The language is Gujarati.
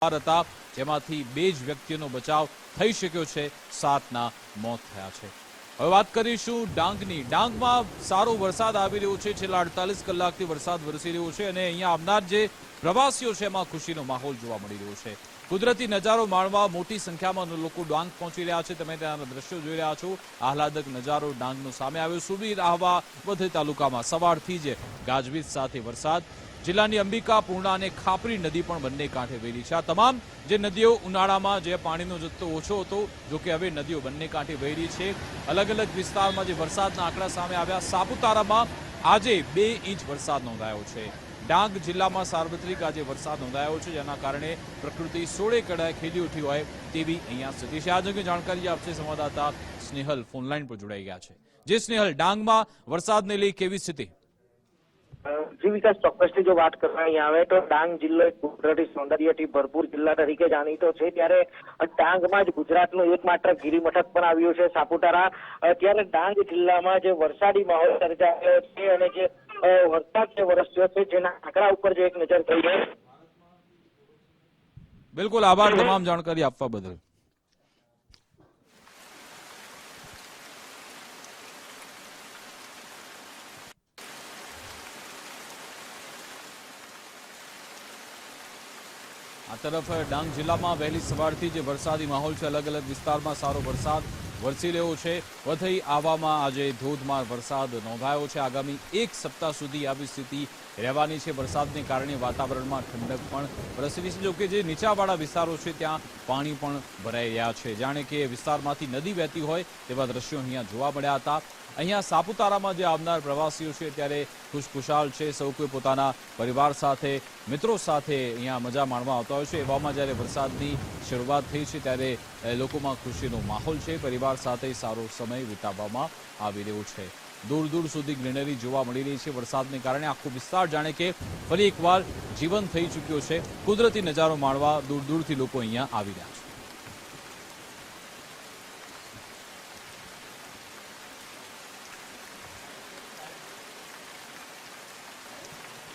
હતા, જેમાંથી 2 જ વ્યક્તિઓનો બચાવ થઈ શક્યો છે, 7ના મોત થયા છે। હવે વાત કરીશું ડાંગની। ડાંગમાં સારો વરસાદ આવી રહ્યો છે, છેલ્લા 48 કલાકથી વરસાદ વરસી રહ્યો છે અને અહીંયા આવનાર જે પ્રવાસીઓ છે એમાં ખુશીનો માહોલ જોવા મળી રહ્યો છે। કુદરતી નજારો માણવા મોટી સંખ્યામાં લોકો ડાંગ પહોંચી રહ્યા છે। તમે ત્યાંના દ્રશ્યો જોઈ રહ્યા છો। આહલાદક નજારો ડાંગનો સામે આવ્યો। સુબીર, આહવા, વઘઈ તાલુકામાં સવારથી જ ગાજવીજ સાથે વરસાદ। જિલ્લાની અંબિકા, પૂર્ણા અને ખાપરી નદી પણ બંને કાંઠે વહેલી છે। આ તમામ જે નદીઓ ઉનાળામાં જે પાણીનો જથ્થો ઓછો હતો, જો કે હવે નદીઓ બંને કાંઠે વહેલી છે। અલગ અલગ વિસ્તારમાં જે વરસાદના આંકડા સામે આવ્યા। સાપુતારામાં આજે 2 ઇંચ વરસાદ નોંધાયો છે। ડાંગ જિલ્લામાં સાર્વત્રિક આજે વરસાદ નોંધાયો છે, જેના કારણે પ્રકૃતિ સોળે કળાએ ખીલી ઉઠી હોય તેવી અહીંયા સ્થિતિ છે। આ અંગે જાણકારી આપશે સંવાદદાતા સ્નેહલ ફોનલાઈન પર જોડાઈ ગયા છે। જે સ્નેહલ, ડાંગમાં વરસાદને લઈ કેવી સ્થિતિ? જી વિકાસ, ચોક્કસથી જો વાત કરવામાં આવે તો ડાંગ જિલ્લો એક કુદરતી સૌંદર્યથી ભરપૂર જિલ્લા તરીકે જાણીતો છે। ત્યારે ડાંગમાં જ ગુજરાતનું એકમાત્ર ગિરિમથક પણ આવ્યું છે, સાપુતારા। ત્યારે ડાંગ જિલ્લામાં જે વરસાદી માહોલ સર્જાયો છે અને જે વરસાદ જે વરસ્યો છે જેના આંકડા ઉપર જો એક નજર કરીએ। બિલકુલ, આભાર તમામ જાણકારી આપવા બદલ। આ તરફ ડાંગ જિલ્લામાં વહેલી સવારથી જે વરસાદી માહોલ છે, અલગ અલગ વિસ્તારમાં સારો વરસાદ વરસી રહ્યો છે। વઘઈ, આહવામાં આજે ધોધમાર વરસાદ નોંધાયો છે। આગામી 1 સપ્તાહ સુધી આવી સ્થિતિ રહેવાની છે। વરસાદને કારણે વાતાવરણમાં ઠંડક પણ પ્રસરી છે। જોકે જે નીચાણવાળા વિસ્તારો છે ત્યાં પાણી પણ ભરાઈ રહ્યા છે, જાણે કે વિસ્તારમાંથી નદી વહેતી હોય તેવા દ્રશ્યો અહીંયા જોવા મળ્યા હતા। અહીંયા સાપુતારામાં જે આવનાર પ્રવાસીઓ છે ત્યારે ખુશખુશાલ છે। સૌ કોઈ પોતાના પરિવાર સાથે, મિત્રો સાથે અહીંયા મજા માણવા આવતા હોય છે। એવામાં જ્યારે વરસાદની શરૂઆત થઈ છે ત્યારે લોકોમાં ખુશીનો માહોલ છે। પરિવાર સાથે સારો સમય વિતાવવામાં આવી રહ્યો છે। દૂર દૂર સુધી ગ્રીનરી જોવા મળી રહી છે। વરસાદને કારણે આખો વિસ્તાર જાણે કે ફરી એકવાર જીવંત થઈ ચૂક્યો છે। કુદરતી નજારો માણવા દૂર દૂરથી લોકો અહીંયા આવી રહ્યા છે।